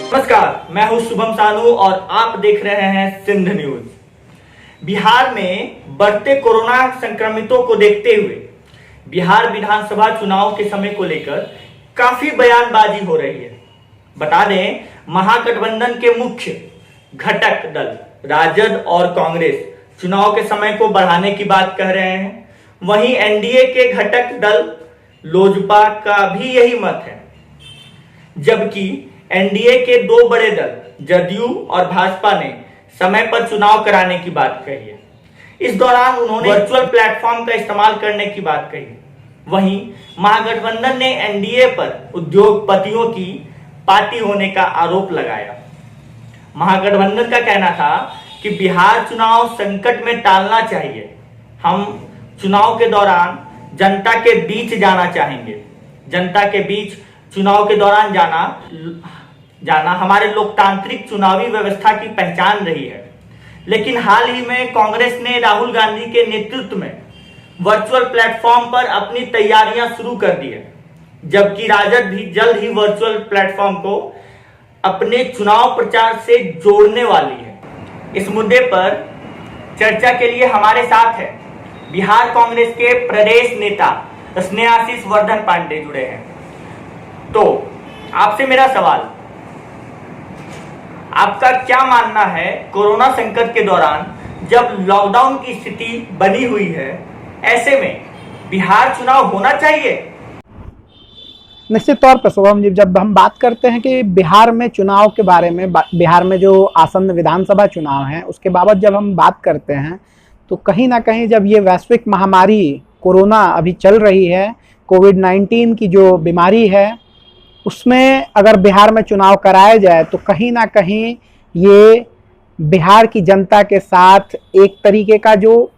नमस्कार, मैं हूं शुभम सानू और आप देख रहे हैं सिंध न्यूज। बिहार में बढ़ते कोरोना संक्रमितों को देखते हुए बिहार विधानसभा चुनाव के समय को लेकर काफी बयानबाजी हो रही है। बता दें, महागठबंधन के मुख्य घटक दल राजद और कांग्रेस चुनाव के समय को बढ़ाने की बात कह रहे हैं। वहीं एनडीए के घटक दल लोजपा का भी यही मत है, जबकि एनडीए के दो बड़े दल जदयू और भाजपा ने समय पर चुनाव कराने की बात कही है। इस दौरान उन्होंने वर्चुअल प्लेटफॉर्म का इस्तेमाल करने की बात कही है। वहीं महागठबंधन ने एनडीए पर उद्योगपतियों की पार्टी होने का आरोप लगाया। महागठबंधन का कहना था कि बिहार चुनाव संकट में टालना चाहिए। हम चुनाव के दौरान जनता के बीच जाना चाहेंगे। जनता के बीच चुनाव के दौरान जाना हमारे लोकतांत्रिक चुनावी व्यवस्था की पहचान रही है। लेकिन हाल ही में कांग्रेस ने राहुल गांधी के नेतृत्व में वर्चुअल प्लेटफॉर्म पर अपनी तैयारियां शुरू कर दी है, जबकि राजद भी जल्द ही वर्चुअल प्लेटफॉर्म को अपने चुनाव प्रचार से जोड़ने वाली है। इस मुद्दे पर चर्चा के लिए हमारे साथ है बिहार कांग्रेस के प्रदेश नेता स्नेहाशीष वर्धन पांडे जुड़े हैं। तो आपसे मेरा सवाल, आपका क्या मानना है, कोरोना संकट के दौरान जब लॉकडाउन की स्थिति बनी हुई है, ऐसे में बिहार चुनाव होना चाहिए? निश्चित तौर पर शुभम जी, जब हम बात करते हैं कि बिहार में चुनाव के बारे में, बिहार में जो आसन्न विधानसभा चुनाव हैं उसके बाबत जब हम बात करते हैं, तो कहीं ना कहीं जब ये वैश्विक महामारी कोरोना अभी चल रही है, कोविड-19 की जो बीमारी है, उसमें अगर बिहार में चुनाव कराया जाए तो कहीं ना कहीं ये बिहार की जनता के साथ एक तरीके का जो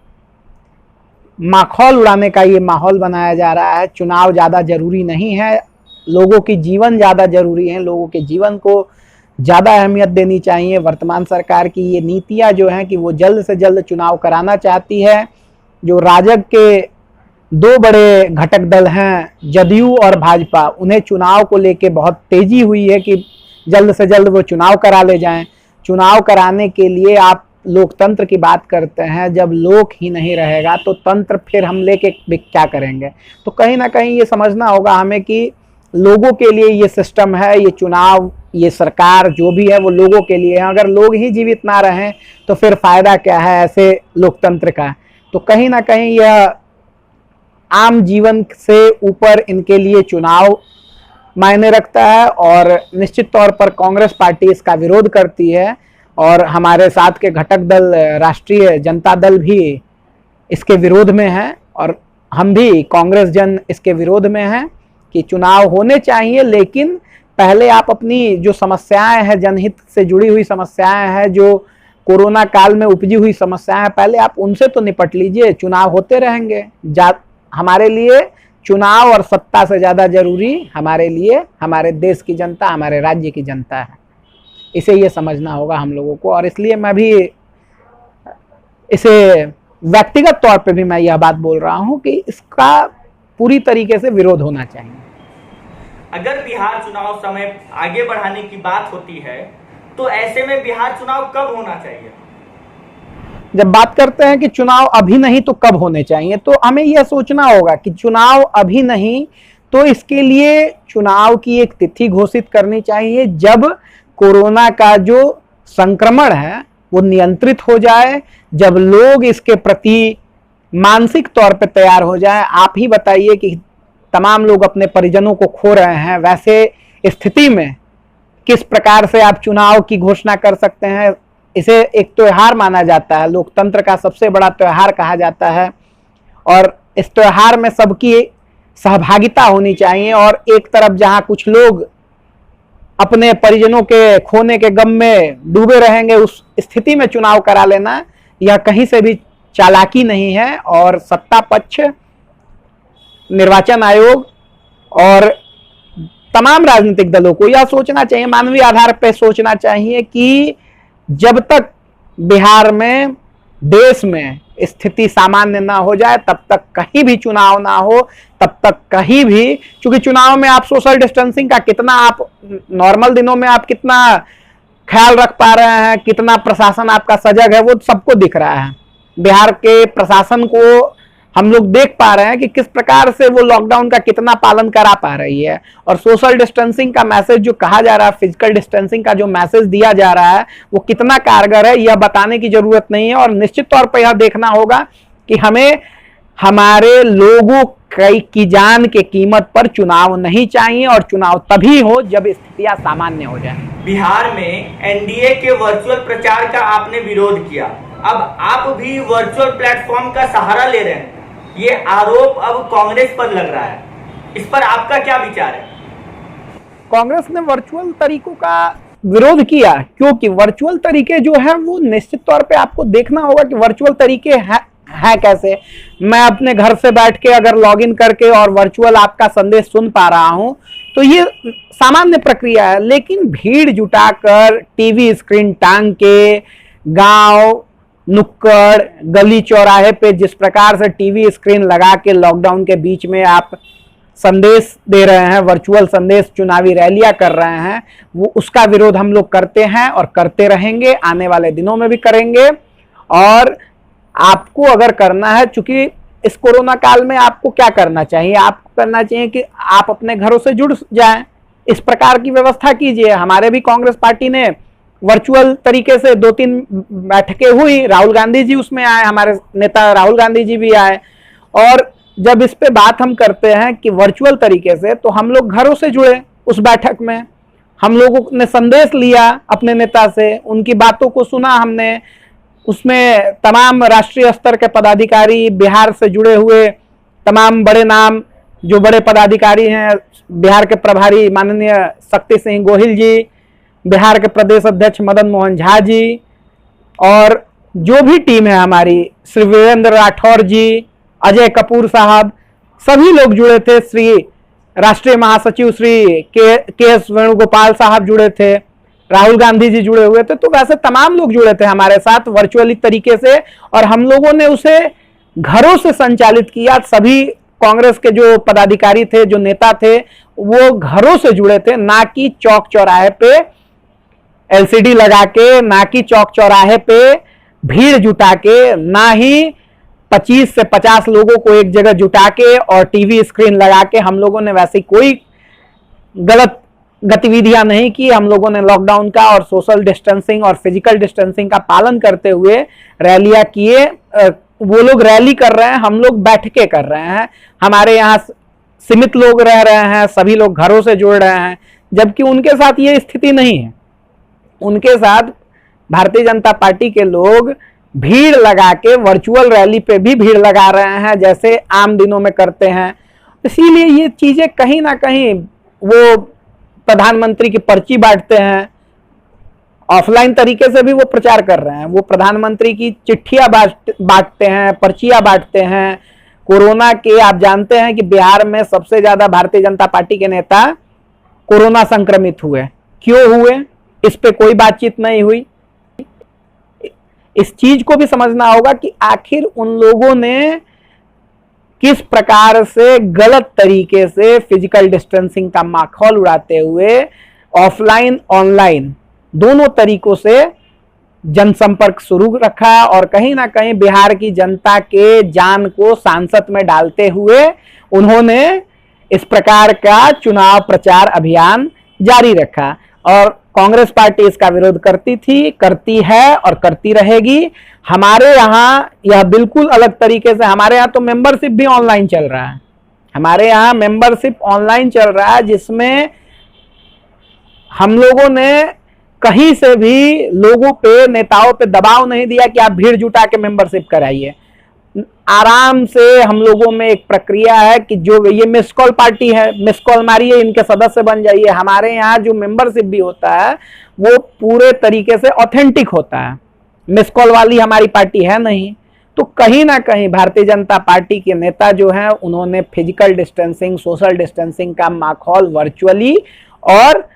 माखौल उड़ाने का ये माहौल बनाया जा रहा है। चुनाव ज़्यादा ज़रूरी नहीं है, लोगों की जीवन ज़्यादा ज़रूरी है, लोगों के जीवन को ज़्यादा अहमियत देनी चाहिए। वर्तमान सरकार की ये नीतियाँ जो हैं कि वो जल्द से जल्द चुनाव कराना चाहती है। जो राजग के दो बड़े घटक दल हैं जदयू और भाजपा, उन्हें चुनाव को लेके बहुत तेज़ी हुई है कि जल्द से जल्द वो चुनाव करा ले जाएं। चुनाव कराने के लिए आप लोकतंत्र की बात करते हैं, जब लोक ही नहीं रहेगा तो तंत्र फिर हम लेके क्या करेंगे। तो कहीं ना कहीं ये समझना होगा हमें कि लोगों के लिए ये सिस्टम है, ये चुनाव, ये सरकार जो भी है वो लोगों के लिए है। अगर लोग ही जीवित ना रहें तो फिर फ़ायदा क्या है ऐसे लोकतंत्र का। तो कहीं ना कहीं यह आम जीवन से ऊपर इनके लिए चुनाव मायने रखता है और निश्चित तौर पर कांग्रेस पार्टी इसका विरोध करती है और हमारे साथ के घटक दल राष्ट्रीय जनता दल भी इसके विरोध में हैं और हम भी कांग्रेस जन इसके विरोध में हैं कि चुनाव होने चाहिए। लेकिन पहले आप अपनी जो समस्याएं हैं, जनहित से जुड़ी हुई समस्याएं हैं, जो कोरोना काल में उपजी हुई समस्याएं हैं, पहले आप उनसे तो निपट लीजिए। चुनाव होते रहेंगे। हमारे लिए चुनाव और सत्ता से ज़्यादा जरूरी हमारे लिए हमारे देश की जनता, हमारे राज्य की जनता है। इसे ये समझना होगा हम लोगों को और इसलिए मैं भी इसे व्यक्तिगत तौर पे भी मैं यह बात बोल रहा हूँ कि इसका पूरी तरीके से विरोध होना चाहिए। अगर बिहार चुनाव समय आगे बढ़ाने की बात होती है तो ऐसे में बिहार चुनाव कब होना चाहिए? जब बात करते हैं कि चुनाव अभी नहीं तो कब होने चाहिए, तो हमें यह सोचना होगा कि चुनाव अभी नहीं तो इसके लिए चुनाव की एक तिथि घोषित करनी चाहिए जब कोरोना का जो संक्रमण है वो नियंत्रित हो जाए, जब लोग इसके प्रति मानसिक तौर पर तैयार हो जाए। आप ही बताइए कि तमाम लोग अपने परिजनों को खो रहे हैं, वैसे स्थिति में किस प्रकार से आप चुनाव की घोषणा कर सकते हैं? इसे एक त्योहार माना जाता है, लोकतंत्र का सबसे बड़ा त्योहार कहा जाता है और इस त्योहार में सबकी सहभागिता होनी चाहिए। और एक तरफ जहां कुछ लोग अपने परिजनों के खोने के गम में डूबे रहेंगे, उस स्थिति में चुनाव करा लेना यह कहीं से भी चालाकी नहीं है। और सत्ता पक्ष, निर्वाचन आयोग और तमाम राजनीतिक दलों को यह सोचना चाहिए, मानवीय आधार पर सोचना चाहिए कि जब तक बिहार में, देश में स्थिति सामान्य ना हो जाए तब तक कहीं भी चुनाव ना हो, तब तक कहीं भी, क्योंकि चुनाव में आप सोशल डिस्टेंसिंग का कितना, आप नॉर्मल दिनों में आप कितना ख्याल रख पा रहे हैं, कितना प्रशासन आपका सजग है, वो सबको दिख रहा है। बिहार के प्रशासन को हम लोग देख पा रहे हैं कि किस प्रकार से वो लॉकडाउन का कितना पालन करा पा रही है। और सोशल डिस्टेंसिंग का मैसेज जो कहा जा रहा है, फिजिकल डिस्टेंसिंग का जो मैसेज दिया जा रहा है, वो कितना कारगर है यह बताने की जरूरत नहीं है। और निश्चित तौर पर यह देखना होगा कि हमें हमारे लोगों की जान के कीमत पर चुनाव नहीं चाहिए, और चुनाव तभी हो जब स्थितियां सामान्य हो जाए। बिहार में एनडीए के वर्चुअल प्रचार का आपने विरोध किया, अब आप भी वर्चुअल प्लेटफॉर्म का सहारा ले रहे हैं, ये आरोप अब कांग्रेस पर लग रहा है, इस पर आपका क्या विचार है? कांग्रेस ने वर्चुअल तरीकों का विरोध किया क्योंकि वर्चुअल तरीके जो है वो निश्चित तौर पे आपको देखना होगा कि वर्चुअल तरीके है कैसे। मैं अपने घर से बैठ के अगर लॉगिन करके और वर्चुअल आपका संदेश सुन पा रहा हूं तो ये सामान्य प्रक्रिया है, लेकिन भीड़ जुटाकर टीवी स्क्रीन टांग के गांव नुक्कड़ गली चौराहे पे जिस प्रकार से टीवी स्क्रीन लगा के लॉकडाउन के बीच में आप संदेश दे रहे हैं, वर्चुअल संदेश, चुनावी रैलियां कर रहे हैं, वो उसका विरोध हम लोग करते हैं और करते रहेंगे, आने वाले दिनों में भी करेंगे। और आपको अगर करना है, चूंकि इस कोरोना काल में आपको क्या करना चाहिए, आपको करना चाहिए कि आप अपने घरों से जुड़ जाएं, इस प्रकार की व्यवस्था कीजिए। हमारे भी कांग्रेस पार्टी ने वर्चुअल तरीके से 2-3 बैठकें हुई, राहुल गांधी जी उसमें आए, हमारे नेता राहुल गांधी जी भी आए। और जब इस पे बात हम करते हैं कि वर्चुअल तरीके से, तो हम लोग घरों से जुड़े उस बैठक में, हम लोगों ने संदेश लिया अपने नेता से, उनकी बातों को सुना हमने, उसमें तमाम राष्ट्रीय स्तर के पदाधिकारी, बिहार से जुड़े हुए तमाम बड़े नाम जो बड़े पदाधिकारी हैं, बिहार के प्रभारी माननीय शक्ति सिंह गोहिल जी, बिहार के प्रदेश अध्यक्ष मदन मोहन झा जी, और जो भी टीम है हमारी, श्री वीरेंद्र राठौर जी, अजय कपूर साहब, सभी लोग जुड़े थे। श्री राष्ट्रीय महासचिव श्री के एस वेणुगोपाल साहब जुड़े थे, राहुल गांधी जी जुड़े हुए थे। तो वैसे तमाम लोग जुड़े थे हमारे साथ वर्चुअली तरीके से, और हम लोगों ने उसे घरों से संचालित किया। सभी कांग्रेस के जो पदाधिकारी थे, जो नेता थे, वो घरों से जुड़े थे, ना कि चौक चौराहे पे एलसीडी लगा के, ना कि चौक चौराहे पे भीड़ जुटा के, ना ही 25 से 50 लोगों को एक जगह जुटा के और टीवी स्क्रीन लगा के। हम लोगों ने वैसी कोई गलत गतिविधियां नहीं की। हम लोगों ने लॉकडाउन का और सोशल डिस्टेंसिंग और फिजिकल डिस्टेंसिंग का पालन करते हुए रैलियां किए। वो लोग रैली कर रहे हैं, हम लोग बैठकें कर रहे हैं। हमारे यहाँ सीमित लोग रह रहे हैं, सभी लोग घरों से जुड़ रहे हैं, जबकि उनके साथ ये स्थिति नहीं है। उनके साथ भारतीय जनता पार्टी के लोग भीड़ लगा के वर्चुअल रैली पे भी भीड़ लगा रहे हैं, जैसे आम दिनों में करते हैं। इसीलिए ये चीजें कहीं ना कहीं, वो प्रधानमंत्री की पर्ची बांटते हैं, ऑफलाइन तरीके से भी वो प्रचार कर रहे हैं, वो प्रधानमंत्री की चिट्ठियां बांटते हैं, पर्चियां बांटते हैं। कोरोना के, आप जानते हैं कि बिहार में सबसे ज्यादा भारतीय जनता पार्टी के नेता कोरोना संक्रमित हुए। क्यों हुए, इस पे कोई बातचीत नहीं हुई। इस चीज को भी समझना होगा कि आखिर उन लोगों ने किस प्रकार से गलत तरीके से फिजिकल डिस्टेंसिंग का माहौल उड़ाते हुए ऑफलाइन ऑनलाइन दोनों तरीकों से जनसंपर्क शुरू रखा, और कहीं ना कहीं बिहार की जनता के जान को सांसत में डालते हुए उन्होंने इस प्रकार का चुनाव प्रचार अभियान जारी रखा। और कांग्रेस पार्टी इसका विरोध करती थी, करती है और करती रहेगी। हमारे यहाँ यह बिल्कुल अलग तरीके से, हमारे यहाँ तो मेंबरशिप भी ऑनलाइन चल रहा है। हमारे यहाँ मेंबरशिप ऑनलाइन चल रहा है, जिसमें हम लोगों ने कहीं से भी लोगों पे, नेताओं पे दबाव नहीं दिया कि आप भीड़ जुटा के मेंबरशिप कराइए। आराम से हम लोगों में एक प्रक्रिया है कि जो ये मिस कॉल पार्टी है, मिस कॉल मारिए, इनके सदस्य बन जाइए। हमारे यहाँ जो मेंबरशिप भी होता है वो पूरे तरीके से ऑथेंटिक होता है, मिस कॉल वाली हमारी पार्टी है नहीं। तो कहीं ना कहीं भारतीय जनता पार्टी के नेता जो हैं, उन्होंने फिजिकल डिस्टेंसिंग, सोशल डिस्टेंसिंग का माहौल वर्चुअली और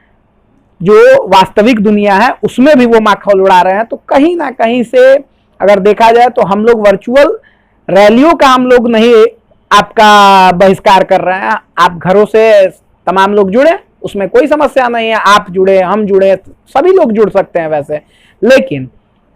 जो वास्तविक दुनिया है उसमें भी वो माहौल उड़ा रहे हैं। तो कहीं ना कहीं से अगर देखा जाए तो हम लोग वर्चुअल रैलियों का हम लोग नहीं आपका बहिष्कार कर रहे हैं। आप घरों से तमाम लोग जुड़े, उसमें कोई समस्या नहीं है। आप जुड़े, हम जुड़े, सभी लोग जुड़ सकते हैं वैसे, लेकिन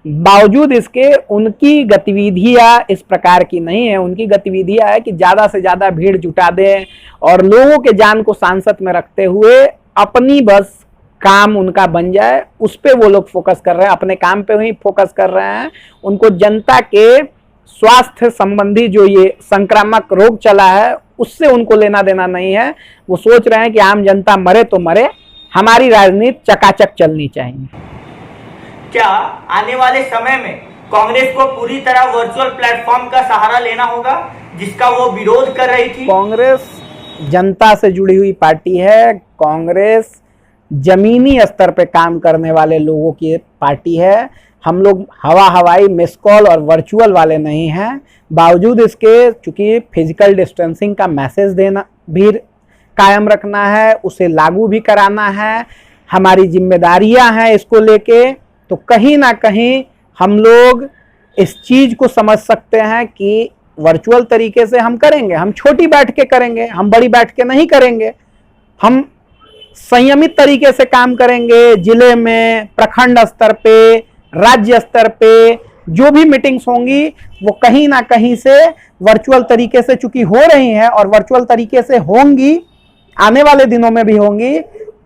बावजूद इसके उनकी गतिविधियां इस प्रकार की नहीं है। उनकी गतिविधियां है कि ज्यादा से ज्यादा भीड़ जुटा दें और लोगों के जान को सांसत में रखते हुए अपनी बस काम उनका बन जाए, उस पे वो लोग फोकस कर रहे हैं, अपने काम पे ही फोकस कर रहे हैं। उनको जनता के स्वास्थ्य संबंधी जो ये संक्रामक रोग चला है उससे उनको लेना देना नहीं है। वो सोच रहे हैं कि आम जनता मरे तो मरे, हमारी राजनीति चकाचक चलनी चाहिए। क्या आने वाले समय में कांग्रेस को पूरी तरह वर्चुअल प्लेटफॉर्म का सहारा लेना होगा जिसका वो विरोध कर रही थी? कांग्रेस जनता से जुड़ी हुई पार्टी है। कांग्रेस जमीनी स्तर पे काम करने वाले लोगों की पार्टी है। हम लोग हवाई मिस कॉल और वर्चुअल वाले नहीं हैं। बावजूद इसके चूंकि फिजिकल डिस्टेंसिंग का मैसेज देना भी कायम रखना है, उसे लागू भी कराना है, हमारी जिम्मेदारियां हैं इसको लेके। तो कहीं ना कहीं हम लोग इस चीज को समझ सकते हैं कि वर्चुअल तरीके से हम करेंगे, हम छोटी बैठ के करेंगे, हम बड़ी बैठ के नहीं करेंगे। हम संयमित तरीके से काम करेंगे। जिले में, प्रखंड स्तर पे, राज्य स्तर पे जो भी मीटिंग्स होंगी वो कहीं ना कहीं से वर्चुअल तरीके से चूंकि हो रही हैं और वर्चुअल तरीके से होंगी, आने वाले दिनों में भी होंगी।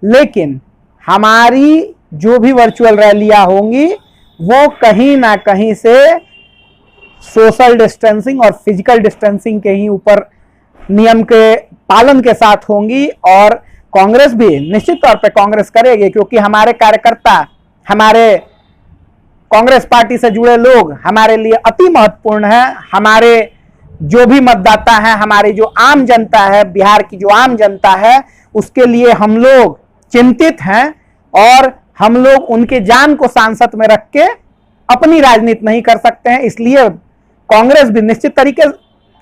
लेकिन हमारी जो भी वर्चुअल रैलियां होंगी वो कहीं ना कहीं से सोशल डिस्टेंसिंग और फिजिकल डिस्टेंसिंग के ही ऊपर नियम के पालन के साथ होंगी। और कांग्रेस भी निश्चित तौर पे कांग्रेस करेगी, क्योंकि हमारे कार्यकर्ता, हमारे कांग्रेस पार्टी से जुड़े लोग हमारे लिए अति महत्वपूर्ण है। हमारे जो भी मतदाता हैं, हमारी जो आम जनता है, बिहार की जो आम जनता है, उसके लिए हम लोग चिंतित हैं और हम लोग उनके जान को सांसत में रख के अपनी राजनीति नहीं कर सकते हैं। इसलिए कांग्रेस भी निश्चित तरीके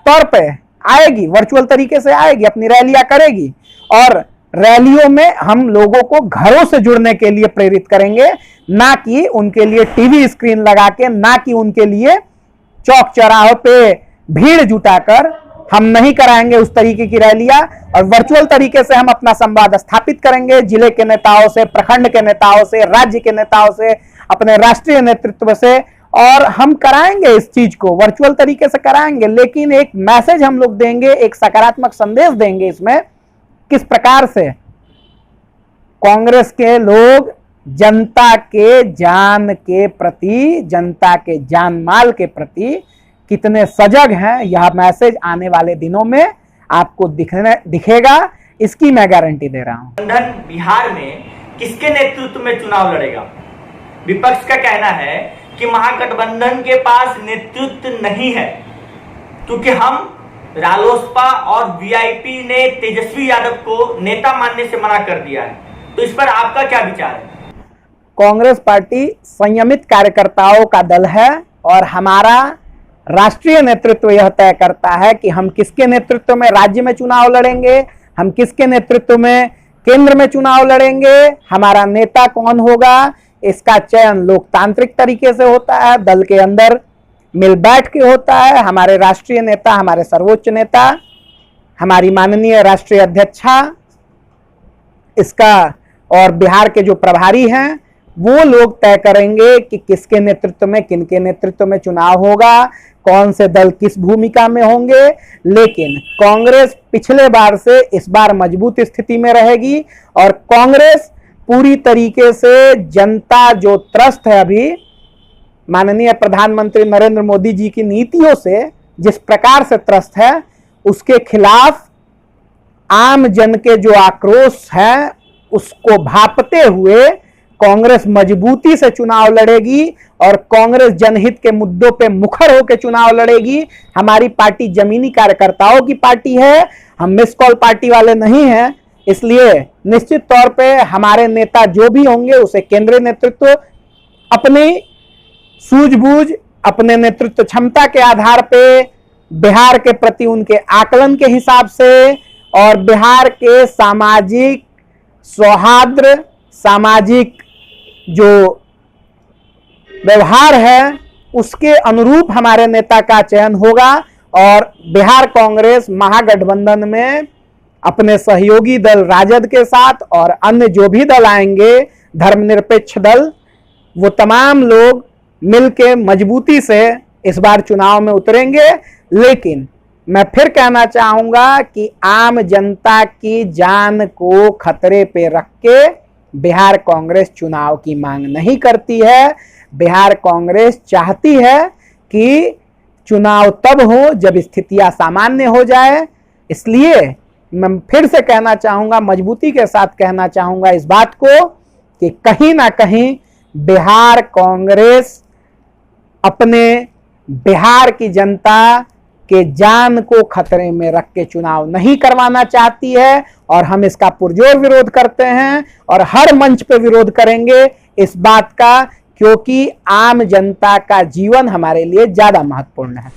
तौर पे आएगी, वर्चुअल तरीके से आएगी, अपनी रैलियां करेगी और रैलियों में हम लोगों को घरों से जुड़ने के लिए प्रेरित करेंगे, ना कि उनके लिए टीवी स्क्रीन लगा के, ना कि उनके लिए चौक चौराहों पे भीड़ जुटाकर हम नहीं कराएंगे उस तरीके की रैलियां। और वर्चुअल तरीके से हम अपना संवाद स्थापित करेंगे जिले के नेताओं से, प्रखंड के नेताओं से, राज्य के नेताओं से, अपने राष्ट्रीय नेतृत्व से, और हम कराएंगे इस चीज को वर्चुअल तरीके से कराएंगे। लेकिन एक मैसेज हम लोग देंगे, एक सकारात्मक संदेश देंगे इसमें, किस प्रकार से कांग्रेस के लोग जनता के जान के प्रति, जनता के जान माल के प्रति कितने सजग हैं, यह मैसेज आने वाले दिनों में आपको दिखेगा। इसकी मैं गारंटी दे रहा हूं। गठबंधन बिहार में किसके नेतृत्व में चुनाव लड़ेगा? विपक्ष का कहना है कि महागठबंधन के पास नेतृत्व नहीं है, क्योंकि हम रालोसपा और वीआईपी ने तेजस्वी यादव को नेता मानने से मना कर दिया है। तो इस पर आपका क्या विचार है? कांग्रेस पार्टी संयमित कार्यकर्ताओं का दल है और हमारा राष्ट्रीय नेतृत्व यह तय करता है कि हम किसके नेतृत्व में राज्य में चुनाव लड़ेंगे, हम किसके नेतृत्व में केंद्र में चुनाव लड़ेंगे, हमारा नेता कौन होगा। इसका चयन लोकतांत्रिक तरीके से होता है, दल के अंदर मिल बैठ के होता है। हमारे राष्ट्रीय नेता, हमारे सर्वोच्च नेता, हमारी माननीय राष्ट्रीय अध्यक्षा इसका और बिहार के जो प्रभारी हैं वो लोग तय करेंगे कि किसके नेतृत्व में, किनके नेतृत्व में चुनाव होगा, कौन से दल किस भूमिका में होंगे। लेकिन कांग्रेस पिछले बार से इस बार मजबूत स्थिति में रहेगी और कांग्रेस पूरी तरीके से जनता जो त्रस्त है अभी माननीय प्रधानमंत्री नरेंद्र मोदी जी की नीतियों से जिस प्रकार से त्रस्त है, उसके खिलाफ आम जन के जो आक्रोश है उसको भांपते हुए कांग्रेस मजबूती से चुनाव लड़ेगी और कांग्रेस जनहित के मुद्दों पे मुखर होकर चुनाव लड़ेगी। हमारी पार्टी जमीनी कार्यकर्ताओं की पार्टी है, हम मिस कॉल पार्टी वाले नहीं हैं। इसलिए निश्चित तौर पे हमारे नेता जो भी होंगे उसे केंद्रीय नेतृत्व अपनी सूझबूझ, अपने नेतृत्व क्षमता के आधार पे, बिहार के प्रति उनके आकलन के हिसाब से और बिहार के सामाजिक सौहार्द, सामाजिक जो व्यवहार है उसके अनुरूप हमारे नेता का चयन होगा और बिहार कांग्रेस महागठबंधन में अपने सहयोगी दल राजद के साथ और अन्य जो भी दल आएंगे धर्मनिरपेक्ष दल, वो तमाम लोग मिलके मजबूती से इस बार चुनाव में उतरेंगे। लेकिन मैं फिर कहना चाहूंगा कि आम जनता की जान को खतरे पे रख के बिहार कांग्रेस चुनाव की मांग नहीं करती है। बिहार कांग्रेस चाहती है कि चुनाव तब हो जब स्थितियां सामान्य हो जाए। इसलिए मैं फिर से कहना चाहूंगा, मजबूती के साथ कहना चाहूंगा इस बात को कि कहीं ना कहीं बिहार कांग्रेस अपने बिहार की जनता के जान को खतरे में रख के चुनाव नहीं करवाना चाहती है और हम इसका पुरजोर विरोध करते हैं और हर मंच पे विरोध करेंगे इस बात का, क्योंकि आम जनता का जीवन हमारे लिए ज्यादा महत्वपूर्ण है।